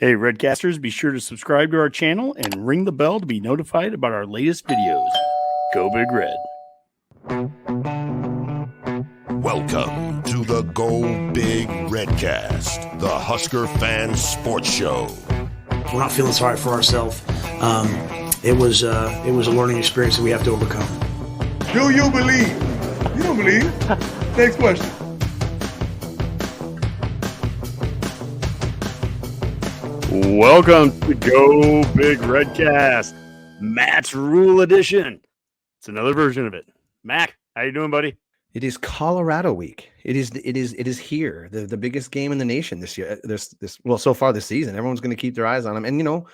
Hey, Redcasters, be sure to subscribe to our channel and ring the bell to be notified about our latest videos. Go Big Red. Welcome to the Go Big Redcast, the Husker fan sports show. We're not feeling sorry for ourselves. It was a learning experience that we have to overcome. Do you believe? You don't believe. Next question. Welcome to Go Big Redcast, Matt's Rule Edition. It's another version of it. Mac, how you doing, buddy? It is Colorado week. It is here. The biggest game in the nation this year. So far this season. Everyone's going to keep their eyes on them. And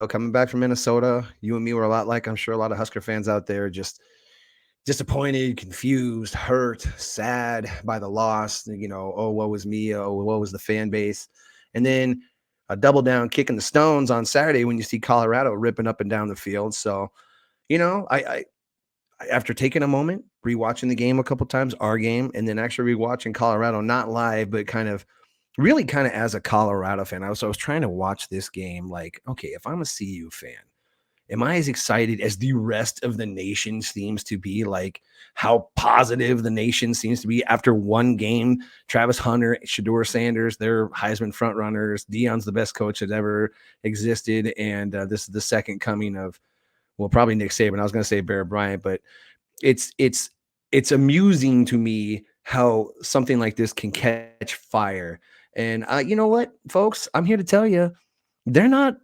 coming back from Minnesota, you and me were a lot like I'm sure a lot of Husker fans out there, just disappointed, confused, hurt, sad by the loss. Oh, what was me? Oh, what was the fan base? And then a double down kicking the stones on Saturday when you see Colorado ripping up and down the field. So, I after taking a moment, rewatching the game a couple times, our game, and then actually rewatching Colorado, not live, but kind of as a Colorado fan. I was trying to watch this game like, okay, if I'm a CU fan, am I as excited as the rest of the nation seems to be? Like how positive the nation seems to be after one game. Travis Hunter, Shedeur Sanders, they're Heisman front runners. Deion's the best coach that ever existed, and this is the second coming of, well, probably Nick Saban. I was going to say Bear Bryant, but it's amusing to me how something like this can catch fire. And you know what, folks? I'm here to tell you, they're not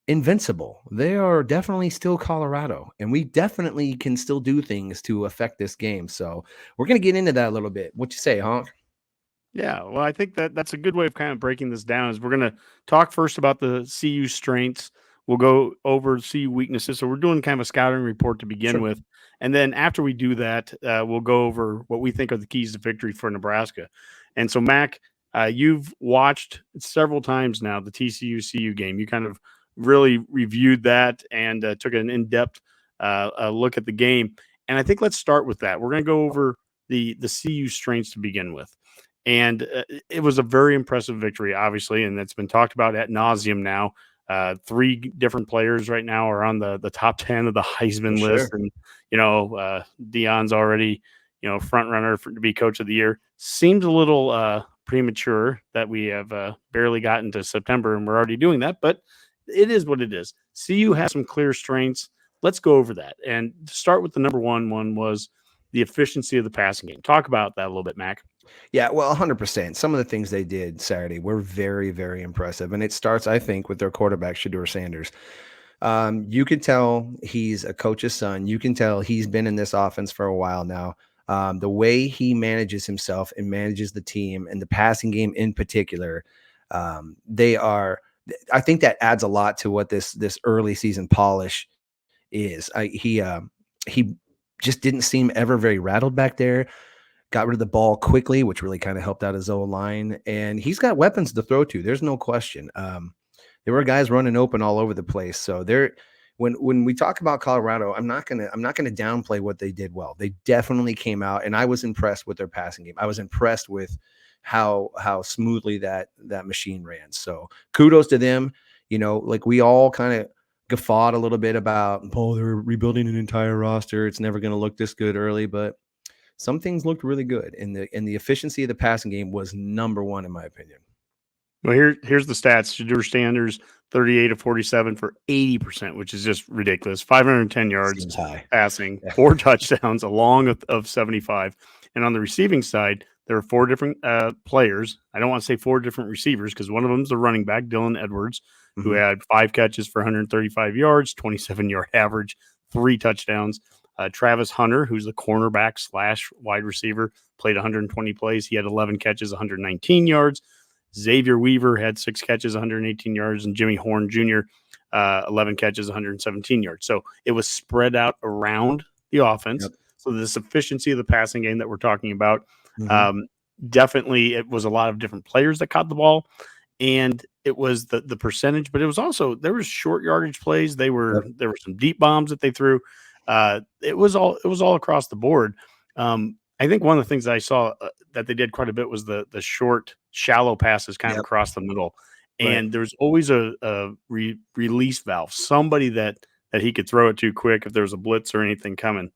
invincible. They are definitely still Colorado, and we definitely can still do things to affect this game. So we're going to get into that a little bit. What you say, Honk? Yeah, well, I think that's a good way of kind of breaking this down. Is we're going to talk first about the CU strengths. We'll go over CU weaknesses. So we're doing kind of a scouting report to begin with. And then after we do that, we'll go over what we think are the keys to victory for Nebraska. And so, Mac, you've watched several times now the TCU-CU game. You kind of really reviewed that and took an in-depth look at the game. And I think let's start with that. We're going to go over the CU strengths to begin with. And it was a very impressive victory, obviously, and it's been talked about ad nauseum now. 3 different players right now are on the top 10 of the Heisman list. And, Deion's already, front runner to be coach of the year. Seems a little premature that we have barely gotten to September and we're already doing that, but it is what it is. CU has some clear strengths. Let's go over that. And to start with the number one was the efficiency of the passing game. Talk about that a little bit, Mac. Yeah, well, 100%. Some of the things they did Saturday were very, very impressive. And it starts, I think, with their quarterback, Shedeur Sanders. You can tell he's a coach's son. You can tell he's been in this offense for a while now. The way he manages himself and manages the team and the passing game in particular, I think that adds a lot to what this early season polish is. He just didn't seem ever very rattled back there. Got rid of the ball quickly, which really kind of helped out his O-line. And he's got weapons to throw to. There's no question. There were guys running open all over the place. So when we talk about Colorado, I'm not gonna downplay what they did well. They definitely came out, and I was impressed with their passing game. I was impressed with how smoothly that machine ran. So kudos to them. Like we all kind of guffawed a little bit about, they're rebuilding an entire roster. It's never going to look this good early, but some things looked really good, and the efficiency of the passing game was number one in my opinion. Well, here's the stats. Shedeur Sanders, 38 of 47 for 80%, which is just ridiculous. 510 yards passing, 4 touchdowns, a long of 75. And on the receiving side, there are 4 different players. I don't want to say 4 different receivers because one of them is the running back, Dylan Edwards, who had 5 catches for 135 yards, 27-yard average, 3 touchdowns. Travis Hunter, who's the cornerback / wide receiver, played 120 plays. He had 11 catches, 119 yards. Xavier Weaver had 6 catches, 118 yards, and Jimmy Horn Jr., 11 catches, 117 yards. So it was spread out around the offense. Yep. So this efficiency of the passing game that we're talking about, definitely it was a lot of different players that caught the ball, and it was the percentage, but it was also, there was short yardage plays. There were some deep bombs that they threw. It was all across the board. I think one of the things that I saw that they did quite a bit was the short, shallow passes kind of across the middle. and there's always a release valve, somebody that he could throw it to quick if there's a blitz or anything coming.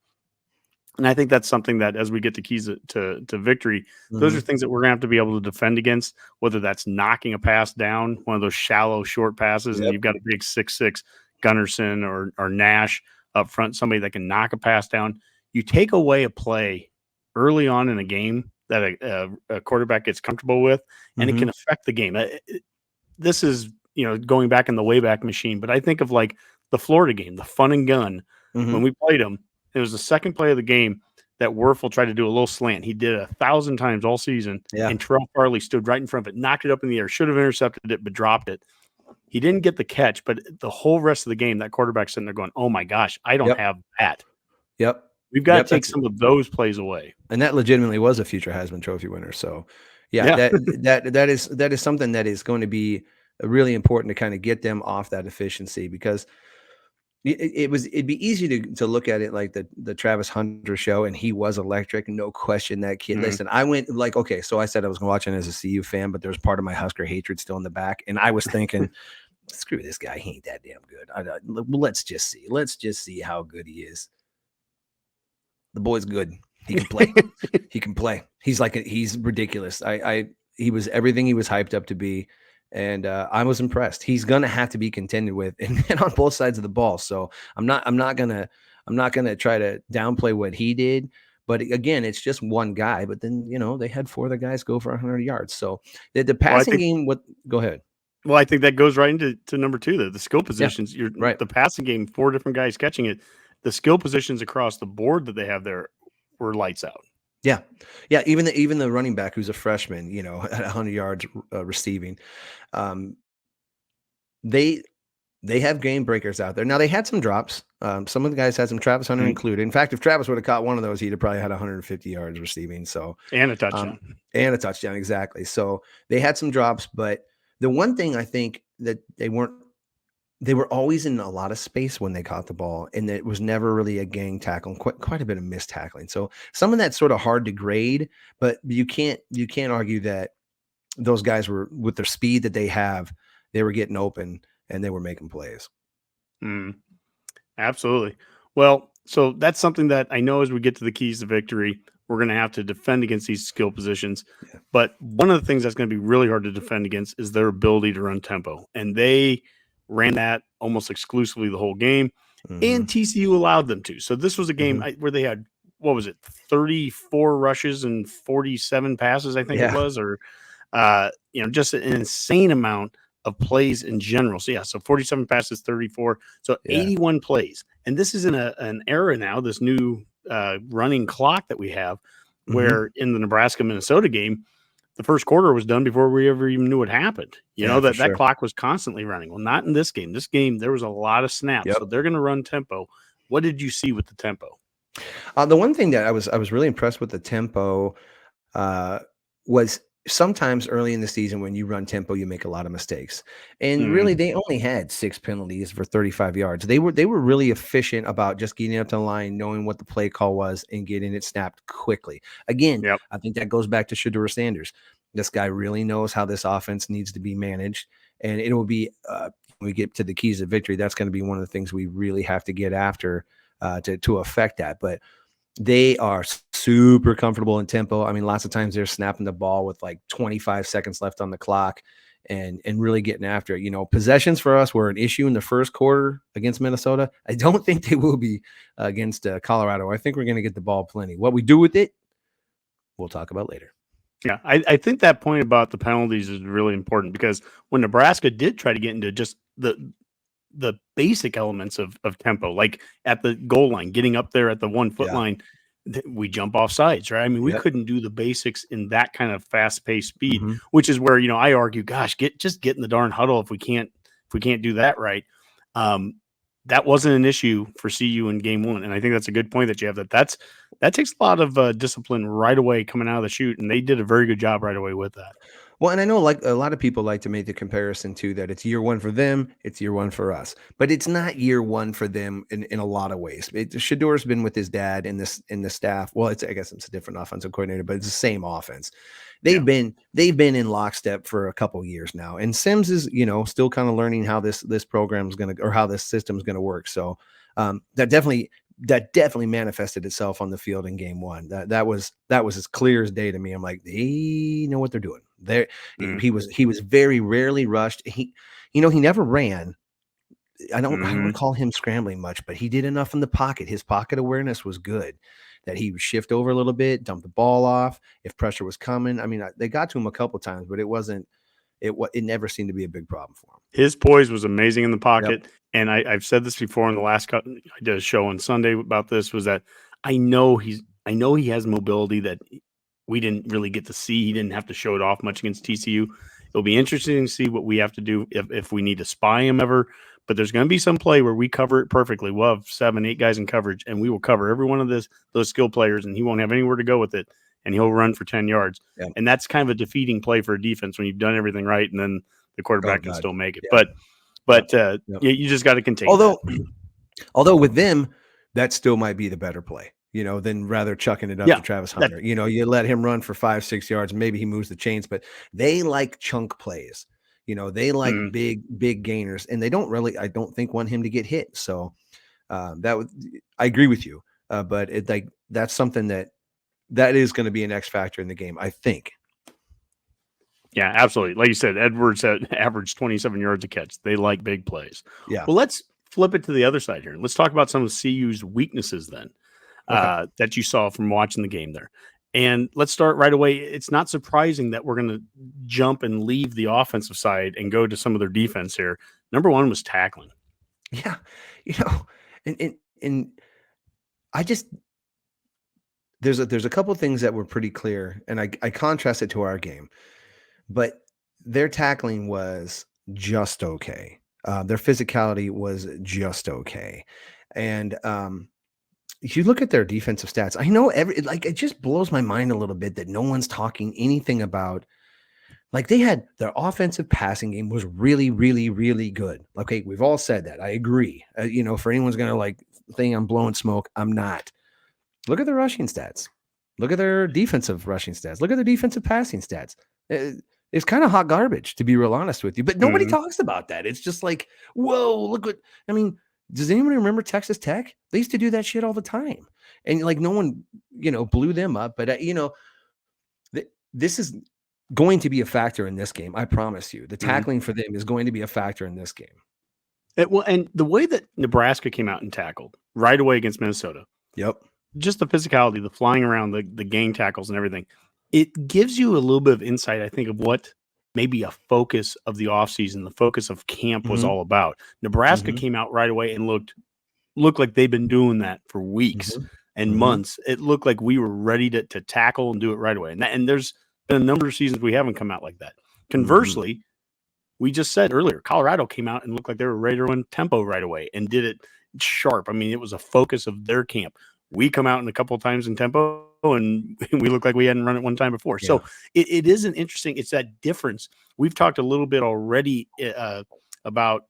And I think that's something that, as we get to keys to victory, those are things that we're going to have to be able to defend against, whether that's knocking a pass down, one of those shallow, short passes, and you've got a big 6'6" Gunnarsson or Nash up front, somebody that can knock a pass down. You take away a play early on in a game that a quarterback gets comfortable with, and it can affect the game. This is, going back in the Wayback Machine, but I think of like the Florida game, the fun and gun, when we played them. It was the second play of the game that Werfel tried to do a little slant. He did it 1,000 times all season, and Terrell Farley stood right in front of it, knocked it up in the air, should have intercepted it, but dropped it. He didn't get the catch, but the whole rest of the game, that quarterback's sitting there going, oh my gosh, I don't have that. We've got to take some of those plays away. And that legitimately was a future Heisman Trophy winner. So that is something that is going to be really important to kind of get them off that efficiency, because it'd be easy to look at it like the Travis Hunter show, and he was electric, no question. That kid. Listen, I went like, okay, so I said I was watching as a CU fan, but there's part of my Husker hatred still in the back, and I was thinking, screw this guy, he ain't that damn good. Let's just see how good he is. The boy's good. He can play. He can play. He's ridiculous. He was everything he was hyped up to be. And I was impressed. He's gonna have to be contended with, and on both sides of the ball. So I'm not gonna try to downplay what he did. But again, it's just one guy. But then they had 4 other guys go for 100 yards. So the passing game. Go ahead. Well, I think that goes right into number 2, the skill positions. Yeah, right. The passing game, 4 different guys catching it. The skill positions across the board that they have there were lights out. Yeah. Even the running back who's a freshman, at 100 yards receiving, they have game breakers out there. Now they had some drops. Some of the guys had some, Travis Hunter included. In fact, if Travis would have caught one of those, he'd have probably had 150 yards receiving. So and a touchdown. Exactly. So they had some drops, but the one thing I think that they were always in a lot of space when they caught the ball, and it was never really a gang tackle, quite a bit of missed tackling. So some of that's sort of hard to grade, but you can't argue that those guys were, with their speed that they have, they were getting open and they were making plays. Absolutely. Well, so that's something that I know as we get to the keys to victory, we're going to have to defend against these skill positions. Yeah. But one of the things that's going to be really hard to defend against is their ability to run tempo. And they ran that almost exclusively the whole game, and TCU allowed them to. So this was a game where they had, 34 rushes and 47 passes, I think it was, or just an insane amount of plays in general. So 47 passes, 34, so 81 plays. And this is in an era now, this new running clock that we have, where in the Nebraska-Minnesota game, the first quarter was done before we ever even knew what happened. That clock was constantly running. Well, not in this game. This game, there was a lot of snaps. So they're going to run tempo. What did you see with the tempo? The one thing that I was really impressed with the tempo was sometimes early in the season when you run tempo, you make a lot of mistakes. And really, they only had 6 penalties for 35 yards. They were really efficient about just getting up to the line, knowing what the play call was, and getting it snapped quickly. Again, I think that goes back to Shedeur Sanders. This guy really knows how this offense needs to be managed. And it will be, when we get to the keys of victory, that's going to be one of the things we really have to get after to affect that. But they are super comfortable in tempo. I mean, lots of times they're snapping the ball with like 25 seconds left on the clock and really getting after it. Possessions for us were an issue in the first quarter against Minnesota. I don't think they will be against Colorado. I think we're going to get the ball plenty. What we do with it, we'll talk about later. Yeah, I think that point about the penalties is really important, because when Nebraska did try to get into just the basic elements of tempo, like at the goal line, getting up there at the 1 foot line, we jump off sides, right? I mean, we couldn't do the basics in that kind of fast paced speed, which is where, I argue, gosh, get in the darn huddle if we can't do that right. That wasn't an issue for CU in game 1. And I think that's a good point that you have, that takes a lot of discipline right away coming out of the chute. And they did a very good job right away with that. Well, and I know like a lot of people like to make the comparison to that it's year one for them, it's year one for us, but it's not year one for them in a lot of ways. Shador's been with his dad in the staff. Well, I guess it's a different offensive coordinator, but it's the same offense. Yeah. They've been in lockstep for a couple years now, and Sims is still kind of learning how this program is going to, or how this system is going to work. So that definitely manifested itself on the field in game one. That was as clear as day to me. I'm like, they know what they're doing. He was very rarely rushed. He never ran. I don't recall him scrambling much, but he did enough in the pocket. His pocket awareness was good, that he would shift over a little bit, dump the ball off if pressure was coming. I mean, they got to him a couple of times, but it never seemed to be a big problem for him. His poise was amazing in the pocket. Yep. And I've said this before in the last I did a show on Sunday about this, was that I know he has mobility that we didn't really get to see. He didn't have to show it off much against TCU. It'll be interesting to see what we have to do if we need to spy him ever. But there's going to be some play where we cover it perfectly. We'll have 7-8 guys in coverage, and we will cover every one of those skill players, and he won't have anywhere to go with it, and he'll run for 10 yards. Yeah. And that's kind of a defeating play for a defense when you've done everything right, and then the quarterback can still make it. Yeah. But you just got to contain. Although with them, that still might be the better play, than rather chucking it up to Travis Hunter. You let him run for 5-6 yards, and maybe he moves the chains, but they like chunk plays. They like big gainers, and they don't really, I don't think, want him to get hit. So I agree with you. But that's something that is going to be an X factor in the game, I think. Yeah, absolutely. Like you said, Edwards averaged 27 yards a catch. They like big plays. Yeah. Well, let's flip it to the other side here. Let's talk about some of CU's weaknesses then, that you saw from watching the game there. And let's start right away. It's not surprising that we're going to jump and leave the offensive side and go to some of their defense here. Number one was tackling. Yeah. And I just, there's a couple of things that were pretty clear, and I contrast it to our game, but their tackling was just okay. Their physicality was just okay. And, if you look at their defensive stats, I know it just blows my mind a little bit that no one's talking anything about, like, they had their offensive passing game was really, really, really good. Okay. We've all said that. I agree. For anyone's going to think I'm blowing smoke, I'm not. Look at their rushing stats. Look at their defensive rushing stats. Look at their defensive passing stats. It's kind of hot garbage, to be real honest with you, but nobody talks about that. It's just like, whoa, look what, does anyone remember Texas Tech? They used to do that shit all the time. And no one, blew them up. But, this is going to be a factor in this game. I promise you. The tackling for them is going to be a factor in this game. And the way that Nebraska came out and tackled right away against Minnesota. Yep. Just the physicality, the flying around, the gang tackles and everything. It gives you a little bit of insight, I think, of what maybe a focus of the offseason, the focus of camp was all about. Nebraska came out right away and looked like they've been doing that for weeks and months. It looked like we were ready to tackle and do it right away. And there's been a number of seasons we haven't come out like that. Conversely, we just said earlier, Colorado came out and looked like they were ready to run tempo right away and did it sharp. I mean, it was a focus of their camp. We come out in a couple of times in tempo, and we look like we hadn't run it one time before. Yeah. So it is an interesting, it's that difference. We've talked a little bit already about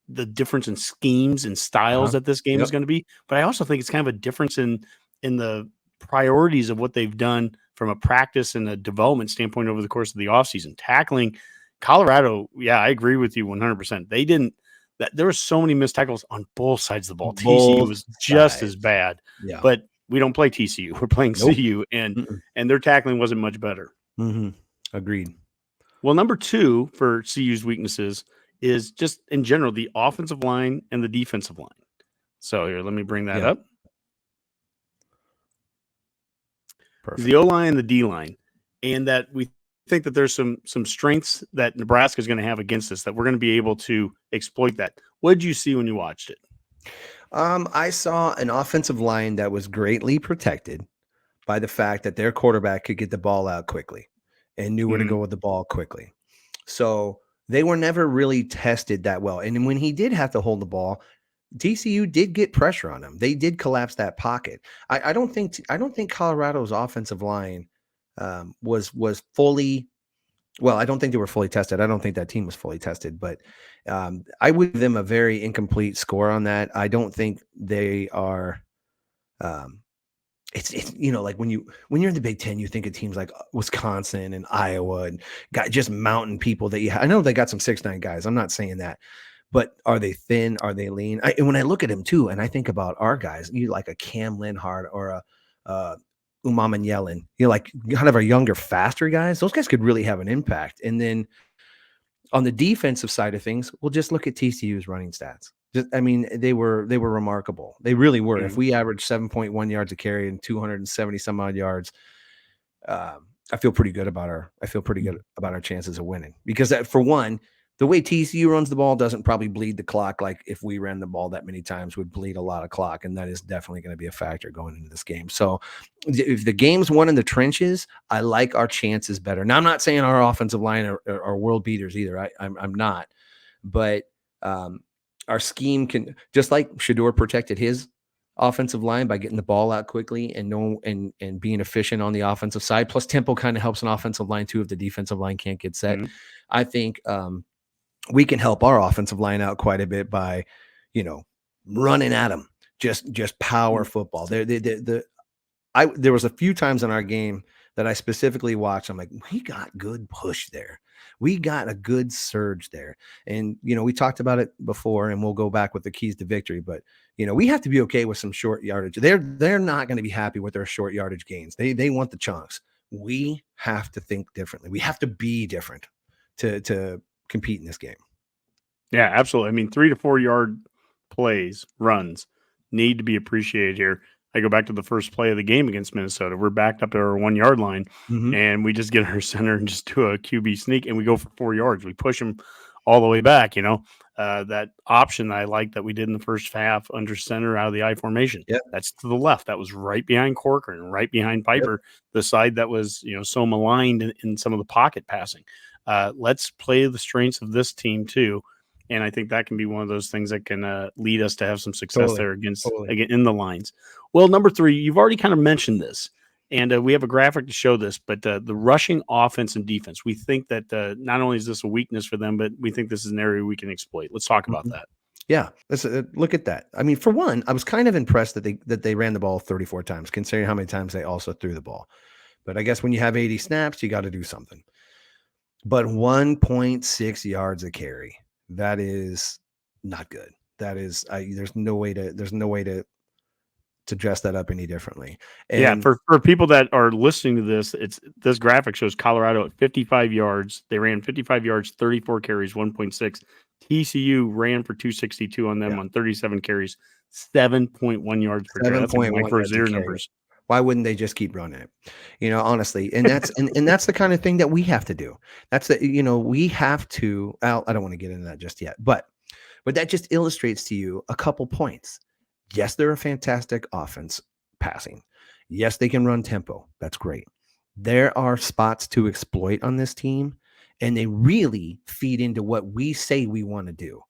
the difference in schemes and styles that this game is going to be. But I also think it's kind of a difference in the priorities of what they've done from a practice and a development standpoint over the course of the offseason. Tackling Colorado, yeah, I agree with you 100%. They didn't. There were so many missed tackles on both sides of the ball. TCU was just as bad, but we don't play TCU. We're playing CU, and their tackling wasn't much better. Agreed. Well, number two for CU's weaknesses is just in general the offensive line and the defensive line. So here, let me bring that up. Perfect. The O-line and the D-line, and that we think that there's some strengths that Nebraska is going to have against us that we're going to be able to exploit that. What did you see when you watched it? I saw an offensive line that was greatly protected by the fact that their quarterback could get the ball out quickly and knew where to go with the ball quickly. So they were never really tested that well. And when he did have to hold the ball, TCU did get pressure on him. They did collapse that pocket. I don't think Colorado's offensive line was fully Well, I don't think they were fully tested. I don't think that team was fully tested, but I would give them a very incomplete score on that. I don't think they are. Um, it's like when you're in the Big Ten, you think of teams like Wisconsin and Iowa and got just mountain people that I know they got some 6'9" guys. I'm not saying that, but are they thin? Are they lean? And when I look at them too, and I think about our guys, you like a Cam Linhart or a Umaman Yellen, like kind of our younger, faster guys. Those guys could really have an impact. And then on the defensive side of things, we'll just look at TCU's running stats. I mean, they were remarkable. They really were. Mm-hmm. If we averaged 7.1 yards a carry and 270 some odd yards, I feel pretty good about our chances of winning. Because for one, the way TCU runs the ball doesn't probably bleed the clock like if we ran the ball that many times would bleed a lot of clock, and that is definitely going to be a factor going into this game. So if the game's won in the trenches, I like our chances better. Now, I'm not saying our offensive line are world beaters either. I'm not, but our scheme can, just like Shador protected his offensive line by getting the ball out quickly and being efficient on the offensive side. Plus, tempo kind of helps an offensive line too if the defensive line can't get set. Mm-hmm. I think we can help our offensive line out quite a bit by, running at them, just power football. There was a few times in our game that I specifically watched. I'm like, we got good push there. We got a good surge there. And, we talked about it before, and we'll go back with the keys to victory, but we have to be okay with some short yardage. They're not going to be happy with their short yardage gains. They want the chunks. We have to think differently. We have to be different to compete in this game. Yeah, absolutely. I mean, 3 to 4 yard runs need to be appreciated here. I go back to the first play of the game against Minnesota. We're backed up at our 1 yard line, and we just get our center and just do a QB sneak, and we go for 4 yards. We push them all the way back. That option I like that we did in the first half under center out of the I formation. Yep. That's to the left. That was right behind Corcoran, right behind Piper, the side that was so maligned in some of the pocket passing. Let's play the strengths of this team too. And I think that can be one of those things that can lead us to have some success there again in the lines. Well, number 3, you've already kind of mentioned this, and we have a graphic to show this, but the rushing offense and defense, we think that not only is this a weakness for them, but we think this is an area we can exploit. Let's talk about that. Yeah, look at that. I mean, for one, I was kind of impressed that they ran the ball 34 times, considering how many times they also threw the ball. But I guess when you have 80 snaps, you got to do something. But 1.6 yards a carry. That is not good. That is, there's no way to dress that up any differently. And for people that are listening to this graphic shows Colorado at 55 yards. They ran 55 yards, 34 carries, 1.6. TCU ran for 262 on them on 37 carries, 7.1 yards per carry. That's like for zero numbers. Why wouldn't they just keep running it? Honestly, and that's and that's the kind of thing that we have to do. That's we have to. I don't want to get into that just yet, but that just illustrates to you a couple points. Yes, they're a fantastic offense passing. Yes, they can run tempo. That's great. There are spots to exploit on this team, and they really feed into what we say we want to do.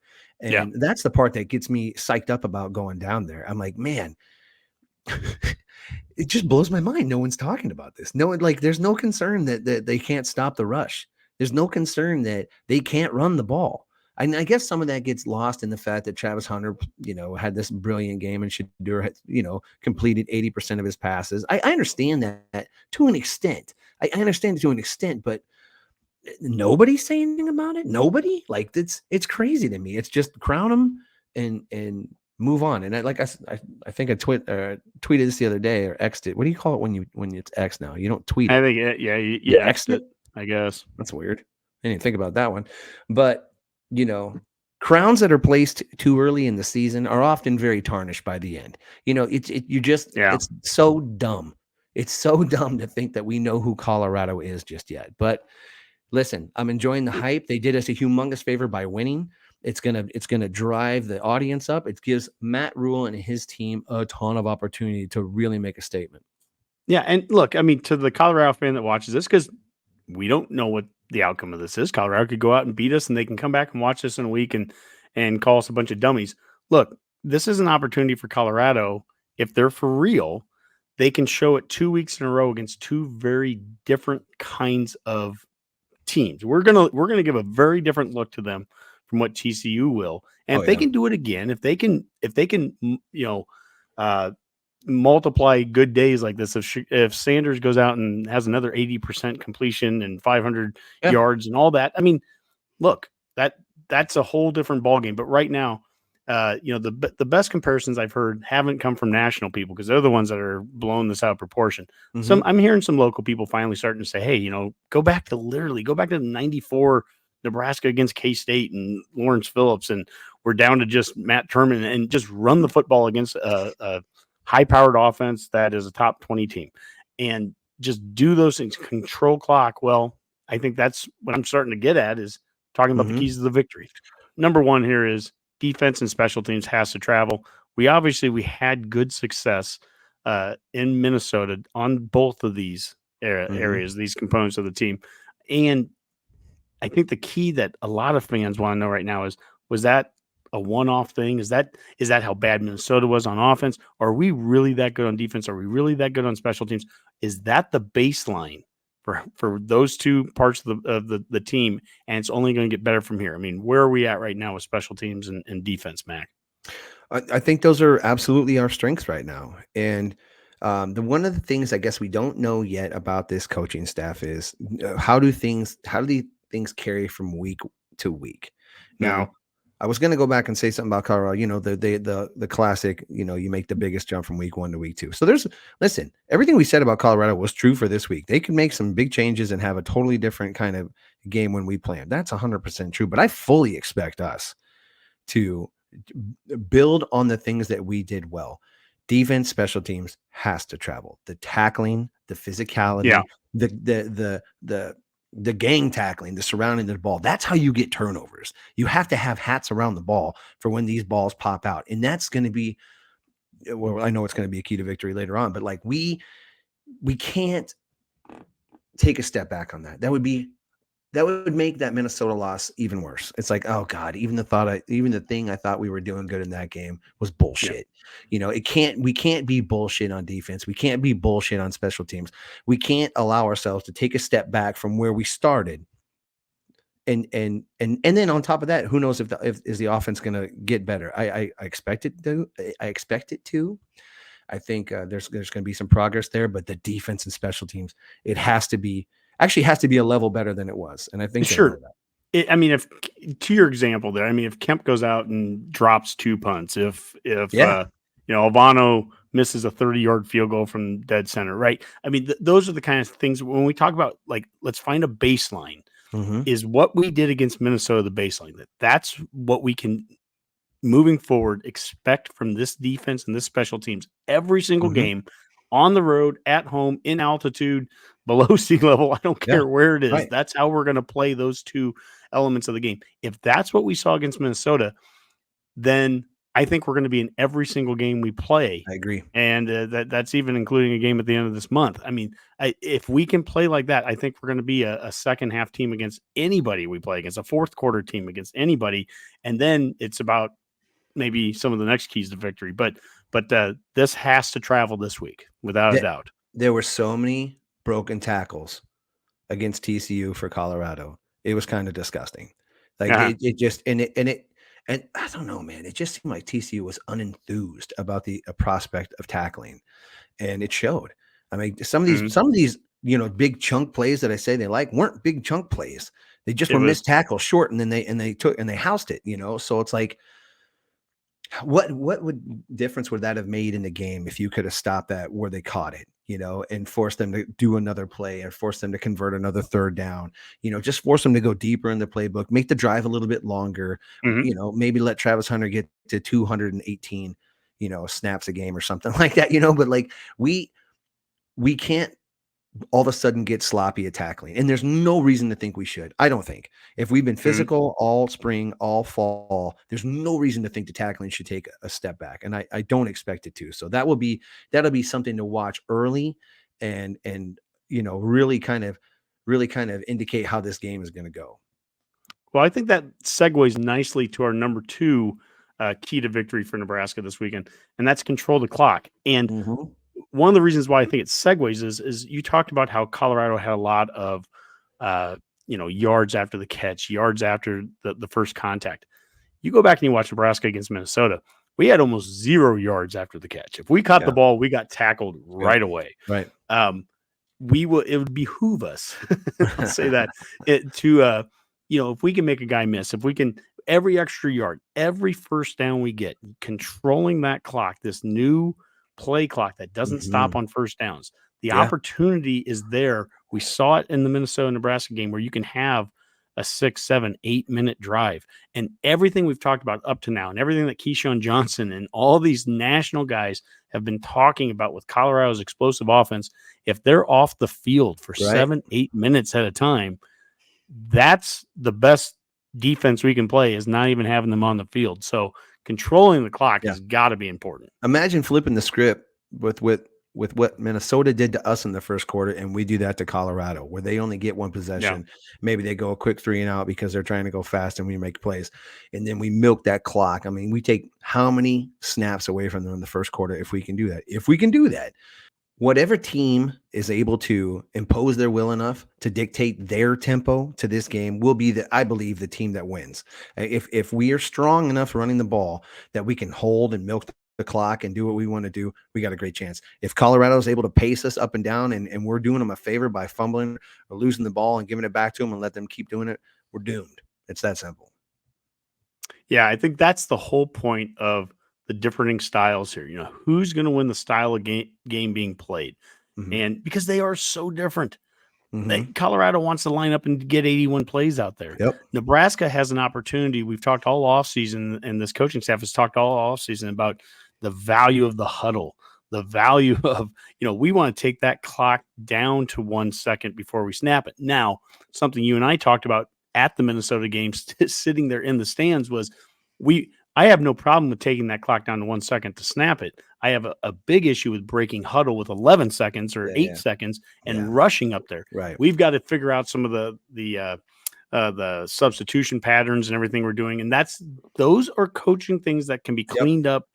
And that's the part that gets me psyched up about going down there. I'm like, man. It just blows my mind. No one's talking about this. There's no concern that they can't stop the rush. There's no concern that they can't run the ball. And I guess some of that gets lost in the fact that Travis Hunter, had this brilliant game and Shador, completed 80% of his passes. I understand that to an extent. I understand it to an extent, but nobody's saying anything about it. Nobody. It's crazy to me. It's just crown them and move on. And I think I tweeted this the other day, or X'd it. What do you call it when it's X now? You don't tweet it. I think you X'd it, I guess. That's weird. I didn't think about that one. But crowns that are placed too early in the season are often very tarnished by the end. It's so dumb. It's so dumb to think that we know who Colorado is just yet. But listen, I'm enjoying the hype. They did us a humongous favor by winning. It's gonna drive the audience up. It gives Matt Rule and his team a ton of opportunity to really make a statement. Yeah, and look, I mean, to the Colorado fan that watches this, because we don't know what the outcome of this is. Colorado could go out and beat us, and they can come back and watch this in a week and call us a bunch of dummies. Look, this is an opportunity for Colorado. If they're for real, they can show it 2 weeks in a row against two very different kinds of teams. We're gonna give a very different look to them from what TCU will. And if they can do it again, if they can, uh, multiply good days like this, if Sanders goes out and has another 80% completion and 500 yards and all that, I mean, look, that's a whole different ballgame. But right now, the best comparisons I've heard haven't come from national people because they're the ones that are blowing this out of proportion. I'm hearing some local people finally starting to say, hey, go back to the 94 Nebraska against K-State and Lawrence Phillips, and we're down to just Matt Turman and just run the football against a high-powered offense that is a top 20 team and just do those things, control clock. Well, I think that's what I'm starting to get at is talking about the keys to the victory. Number one here is defense and special teams has to travel. We had good success in Minnesota on both of these areas, these components of the team. And I think the key that a lot of fans want to know right now is, was that a one-off thing? Is that how bad Minnesota was on offense? Are we really that good on defense? Are we really that good on special teams? Is that the baseline for those two parts of the team? And it's only going to get better from here. I mean, where are we at right now with special teams and defense, Mac? I think those are absolutely our strengths right now. And one of the things I guess we don't know yet about this coaching staff is how do things carry from week to week? Now, I was going to go back and say something about Colorado, the classic, you make the biggest jump from week 1 to week 2. So listen, everything we said about Colorado was true for this week. They could make some big changes and have a totally different kind of game when we play them. That's 100% true. But I fully expect us to build on the things that we did well. Defense, special teams has to travel. The tackling, the physicality, the gang tackling, the surrounding the ball. That's how you get turnovers. You have to have hats around the ball for when these balls pop out. And that's going to be, well, I know it's going to be a key to victory later on, but like we can't take a step back on that. That would make that Minnesota loss even worse. It's like, oh God, even the thing I thought we were doing good in that game was bullshit. Yeah. We can't be bullshit on defense. We can't be bullshit on special teams. We can't allow ourselves to take a step back from where we started. And then on top of that, who knows if the offense going to get better? I expect it to. I expect it to. I think there's going to be some progress there, but the defense and special teams, it has to be a level better than it was. And I think sure. If to your example there, if Kemp goes out and drops 2 punts, if Alvano misses a 30-yard field goal from dead center, right? Those are the kind of things when we talk about, like, let's find a baseline. Is what we did against Minnesota the baseline? That's what we can, moving forward, expect from this defense and this special teams every single game, on the road, at home, in altitude, below sea level. I don't care where it is. Right. That's how we're going to play those two elements of the game. If that's what we saw against Minnesota, then I think we're going to be in every single game we play. I agree. And that's even including a game at the end of this month. If we can play like that, I think we're going to be a second half team against anybody we play against, a fourth quarter team against anybody. And then it's about maybe some of the next keys to victory. But this has to travel this week without a doubt. There were so many broken tackles against TCU for Colorado. It was kind of disgusting. Like it just, and I don't know, man, it just seemed like TCU was unenthused about the prospect of tackling, and it showed. Some of these, big chunk plays that I say they like weren't big chunk plays. They just were missed tackles short, and then they housed it, So it's like, what difference would that have made in the game if you could have stopped that where they caught it, and forced them to do another play or force them to convert another third down, just force them to go deeper in the playbook, make the drive a little bit longer, maybe let Travis Hunter get to 218, snaps a game or something like that, but like we can't all of a sudden get sloppy at tackling. And there's no reason to think we should. I don't think. If we've been physical all spring, all fall, there's no reason to think the tackling should take a step back. And I don't expect it to. So that'll be something to watch early and really kind of indicate how this game is going to go. Well, I think that segues nicely to our number 2 key to victory for Nebraska this weekend, and that's control the clock. And one of the reasons why I think it segues is you talked about how Colorado had a lot of yards after the catch, yards after the first contact. You go back and you watch Nebraska against Minnesota. We had almost 0 yards after the catch. If we caught the ball, we got tackled right away. Right. It would behoove us, I'll say that, if we can make a guy miss, if we can, every extra yard, every first down we get, controlling that clock, this new play clock that doesn't stop on first downs. The opportunity is there. We saw it in the Minnesota-Nebraska game where you can have a 6, 7, 8-minute drive. And everything we've talked about up to now and everything that Keyshawn Johnson and all these national guys have been talking about with Colorado's explosive offense, if they're off the field for 7, 8 minutes at a time, that's the best defense we can play, is not even having them on the field. So controlling the clock has got to be important. Imagine flipping the script with what Minnesota did to us in the first quarter, and we do that to Colorado, where they only get one possession. Yeah. Maybe they go a quick 3 and out because they're trying to go fast and we make plays. And then we milk that clock. I mean, we take how many snaps away from them in the first quarter if we can do that? If we can do that, whatever team is able to impose their will enough to dictate their tempo to this game will be, I believe, the team that wins. If we are strong enough running the ball that we can hold and milk the clock and do what we want to do, we got a great chance. If Colorado is able to pace us up and down and we're doing them a favor by fumbling or losing the ball and giving it back to them and let them keep doing it, we're doomed. It's that simple. Yeah, I think that's the whole point of the differing styles here. Who's going to win the style of game being played? And because they are so different. Colorado wants to line up and get 81 plays out there. Nebraska has an opportunity. We've talked all offseason, and this coaching staff has talked all offseason about the value of the huddle, the value of, we want to take that clock down to 1 second before we snap it. Now, something you and I talked about at the Minnesota game, sitting there in the stands, was I have no problem with taking that clock down to 1 second to snap it. I have a big issue with breaking huddle with 11 seconds or 8 seconds and rushing up there. Right. We've got to figure out some of the substitution patterns and everything we're doing. And those are coaching things that can be cleaned up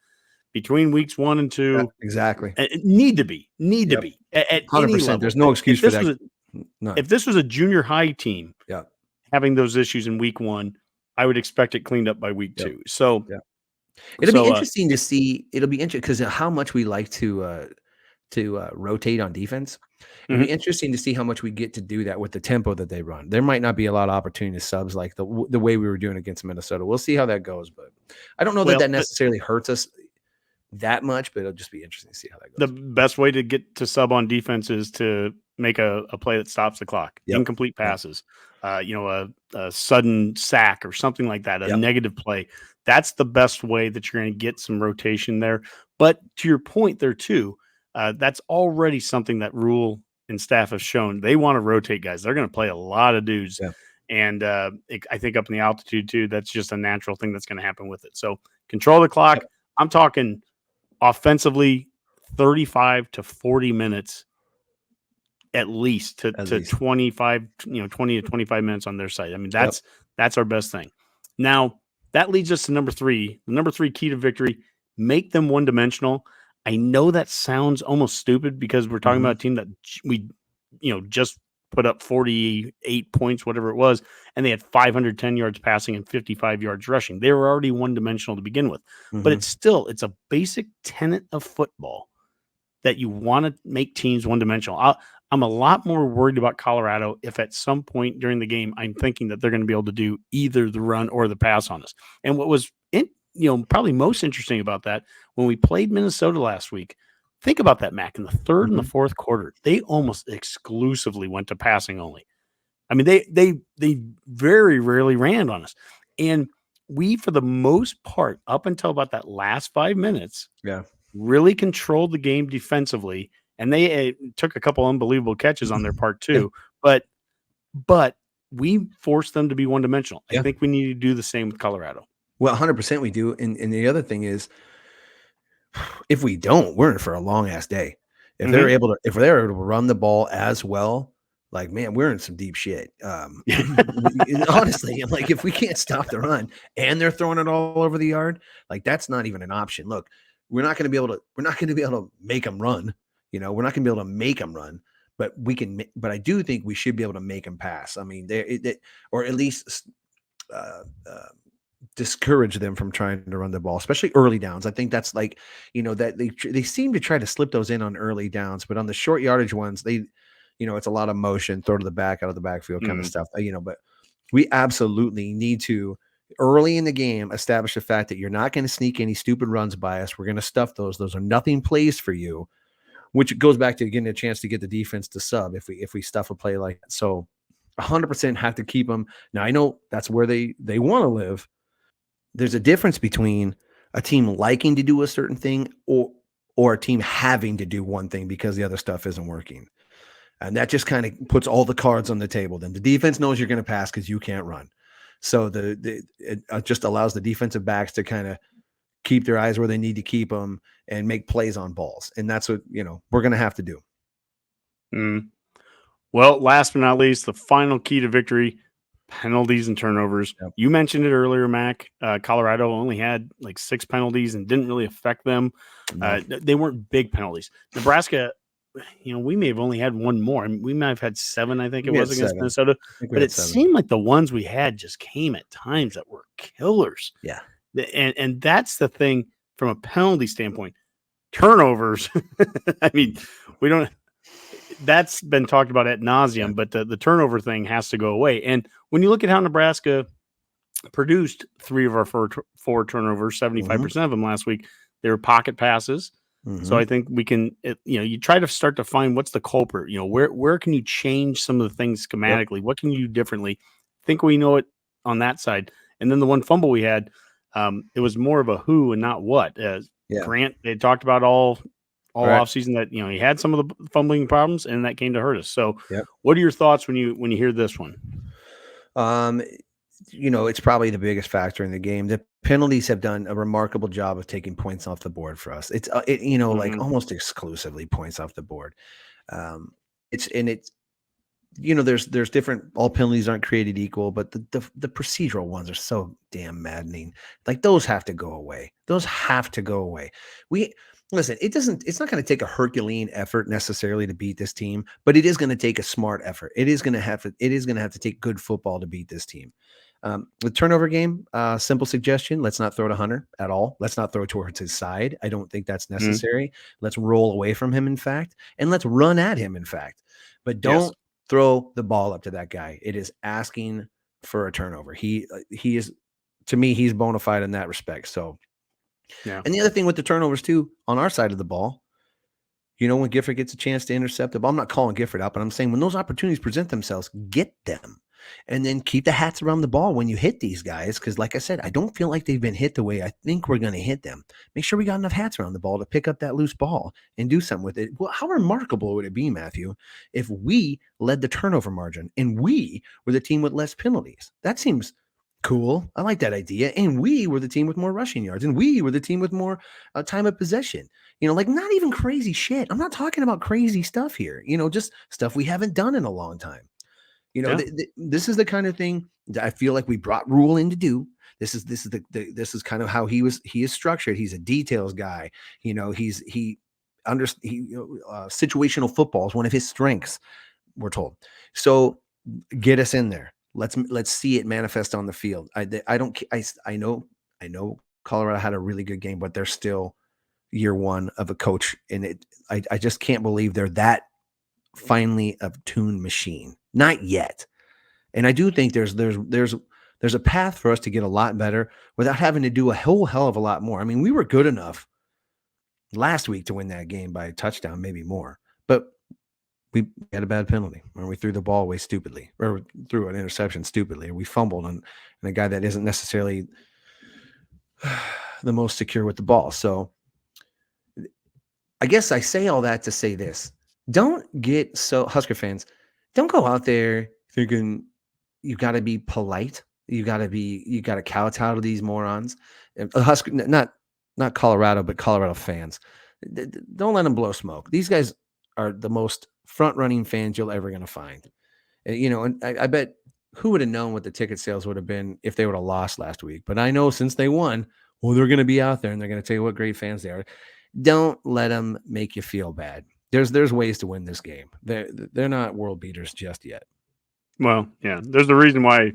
between weeks 1 and 2. Yeah, exactly. Need to be at 100%. Any level. There's no excuse for that. If this was a junior high team having those issues in week 1, I would expect it cleaned up by week 2. So it'll be interesting to see. It'll be interesting because how much we like to rotate on defense. It'll be interesting to see how much we get to do that with the tempo that they run. There might not be a lot of opportunity to subs like the way we were doing against Minnesota. We'll see how that goes, but I don't know that necessarily hurts us that much, but it'll just be interesting to see how that goes. The best way to get to sub on defense is to make a play that stops the clock. Incomplete passes, a sudden sack or something like that, a negative play. That's the best way that you're going to get some rotation there. But to your point there too, that's already something that Rule and staff have shown. They want to rotate guys. They're going to play a lot of dudes. And I think up in the altitude too, that's just a natural thing that's going to happen with it. So control the clock. I'm talking offensively 35 to 40 minutes at least to 25, 20 to 25 minutes on their side. I mean, that's our best thing. Now, that leads us to number 3. The number 3 key to victory: make them one-dimensional. I know that sounds almost stupid because we're talking about a team that we, just put up 48 points, whatever it was, and they had 510 yards passing and 55 yards rushing. They were already one-dimensional to begin with. But it's a basic tenet of football that you want to make teams one-dimensional. I'm a lot more worried about Colorado if at some point during the game I'm thinking that they're going to be able to do either the run or the pass on us. And what was probably most interesting about that, when we played Minnesota last week, think about that, Mac. In the third and the fourth quarter, they almost exclusively went to passing only. I mean, they very rarely ran on us. And we, for the most part, up until about that last 5 minutes, really controlled the game defensively. And they took a couple unbelievable catches on their part too. But we forced them to be one-dimensional. I think we need to do the same with Colorado. Well, 100% we do. And the other thing is, if we don't, we're in for a long-ass day. If they're able to run the ball as well, like, man, we're in some deep shit. Honestly, like, if we can't stop the run and they're throwing it all over the yard, like, that's not even an option. Look, we're not going to be able to make them run. We're not going to be able to make them run, but but I do think we should be able to make them pass. I mean, or at least uh, uh, discourage them from trying to run the ball, especially early downs. I think that's like, that they seem to try to slip those in on early downs, but on the short yardage ones, it's a lot of motion, throw to the back, out of the backfield kind of stuff, but we absolutely need to early in the game establish the fact that you're not going to sneak any stupid runs by us. We're going to stuff those. Those are nothing plays for you, which goes back to getting a chance to get the defense to sub if we stuff a play like that. So 100% have to keep them. Now I know that's where they want to live. There's a difference between a team liking to do a certain thing or a team having to do one thing because the other stuff isn't working. And that just kind of puts all the cards on the table. Then the defense knows you're going to pass because you can't run. So it just allows the defensive backs to kind of keep their eyes where they need to keep them and make plays on balls. And that's what, we're going to have to do. Well, last but not least, the final key to victory, penalties and turnovers. Yep. You mentioned it earlier, Mac. Colorado only had like 6 penalties and didn't really affect them. No. They weren't big penalties. Nebraska, we may have only had one more. I mean, we might have had 7, I think it was against Minnesota. But it seemed like the ones we had just came at times that were killers. Yeah. And that's the thing from a penalty standpoint. Turnovers, I mean, that's been talked about ad nauseum, but the turnover thing has to go away. And when you look at how Nebraska produced 3 of our 4 turnovers, 75% of them last week, they were pocket passes. So I think we can, you try to start to find what's the culprit. Where can you change some of the things schematically? Yep. What can you do differently? I think we know it on that side. And then the one fumble we had, it was more of a who and not what. Grant, they talked about all offseason that he had some of the fumbling problems, and that came to hurt us. So, what are your thoughts when you hear this one? It's probably the biggest factor in the game. The penalties have done a remarkable job of taking points off the board for us. It's like almost exclusively points off the board. There's different. All penalties aren't created equal, but the procedural ones are so damn maddening. Like those have to go away. Listen, it's not going to take a Herculean effort necessarily to beat this team, but it is going to take a smart effort. It is going to have to take good football to beat this team. The turnover game, simple suggestion. Let's not throw to Hunter at all. Let's not throw towards his side. I don't think that's necessary. Let's roll away from him, in fact, and let's run at him, in fact, but don't throw the ball up to that guy. It is asking for a turnover. He is, to me, he's bona fide in that respect. So, and the other thing with the turnovers too, on our side of the ball, when Gifford gets a chance to intercept the ball, I'm not calling Gifford out, but I'm saying when those opportunities present themselves, get them. And then keep the hats around the ball when you hit these guys. Because like I said, I don't feel like they've been hit the way I think we're going to hit them. Make sure we got enough hats around the ball to pick up that loose ball and do something with it. Well, how remarkable would it be, Matthew, if we led the turnover margin and we were the team with less penalties? That seems cool. I like that idea. And we were the team with more rushing yards. And we were the team with more time of possession. Like not even crazy shit. I'm not talking about crazy stuff here. Just stuff we haven't done in a long time. This is the kind of thing that I feel like we brought Rule in to do. This is kind of how he is structured. He's a details guy. Situational football is one of his strengths, we're told. So get us in there. Let's see it manifest on the field. I know Colorado had a really good game, but they're still year one of a coach, and I just can't believe they're that finely tuned machine. Not yet. And I do think there's a path for us to get a lot better without having to do a whole hell of a lot more. I mean, we were good enough last week to win that game by a touchdown, maybe more, but we had a bad penalty where we threw the ball away stupidly, or threw an interception stupidly, or we fumbled on a guy that isn't necessarily the most secure with the ball. So I guess I say all that to say this. Don't get so Husker fans, don't go out there thinking you got to be polite. You got to kowtow to these morons. Husker, not Colorado, but Colorado fans. Don't let them blow smoke. These guys are the most front-running fans you're ever going to find. And I bet who would have known what the ticket sales would have been if they would have lost last week. But I know since they won, well, they're going to be out there and they're going to tell you what great fans they are. Don't let them make you feel bad. There's ways to win this game. They're not world beaters just yet. Well, yeah, there's the reason why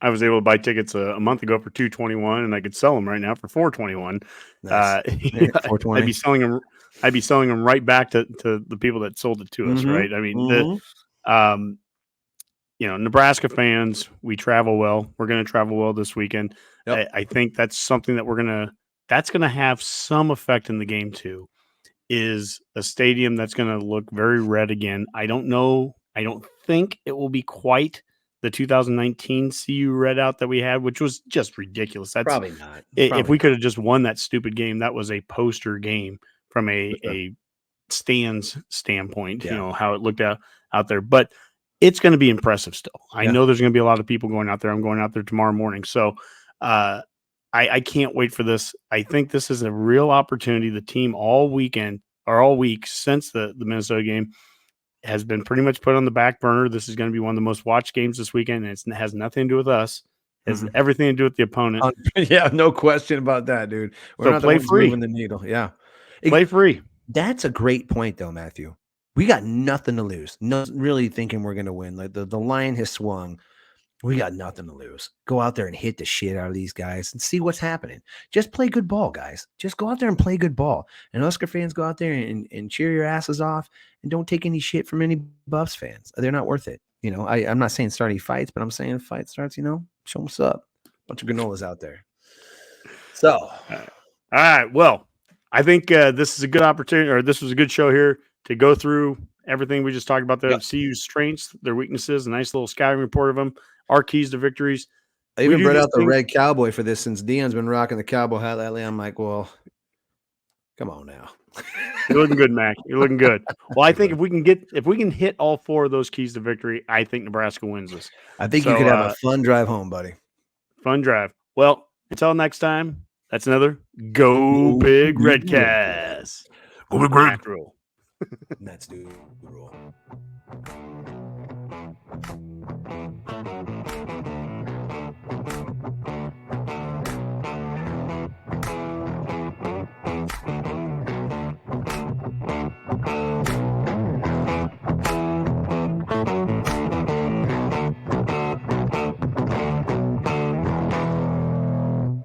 I was able to buy tickets a month ago for $221, and I could sell them right now for $421. Nice. $420. I'd be selling them right back to the people that sold it to us, right? I mean, Nebraska fans, we travel well. We're going to travel well this weekend. Yep. I think that's something that that's going to have some effect in the game too. Is a stadium that's going to look very red again. I don't know. I don't think it will be quite the 2019 CU red out that we had, which was just ridiculous. That's probably not. If we could have just won that stupid game, that was a poster game from a stands standpoint, how it looked out there. But it's going to be impressive still. I know there's going to be a lot of people going out there. I'm going out there tomorrow morning. So I can't wait for this. I think this is a real opportunity. The team all week since the Minnesota game has been pretty much put on the back burner. This is going to be one of the most watched games this weekend, and it has nothing to do with us. It has everything to do with the opponent. Yeah, no question about that, dude. We're not play free. Moving the needle. Yeah. Play free. That's a great point, though, Matthew. We got nothing to lose. No, really thinking we're going to win. Like the line has swung. We got nothing to lose. Go out there and hit the shit out of these guys and see what's happening. Just play good ball, guys. Just go out there and play good ball. And Husker fans, go out there and cheer your asses off and don't take any shit from any Buffs fans. They're not worth it. I'm not saying start any fights, but I'm saying if fight starts, show them what's up. Bunch of granolas out there. So. All right. Well, I think this is a good opportunity, or this was a good show here to go through everything we just talked about there. CU's strengths, their weaknesses, a nice little scouting report of them. Our keys to victories. I even brought out the red cowboy for this since Dion's been rocking the cowboy hat lately. I'm like, well, come on now. You're looking good, Mac. You're looking good. Well, I think if we can hit all four of those keys to victory, I think Nebraska wins this. I think you could have a fun drive home, buddy. Fun drive. Well, until next time, that's another Go Big Redcast. Go Big Red. Rule. That's the rule.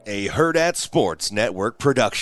A Herd at Sports Network production.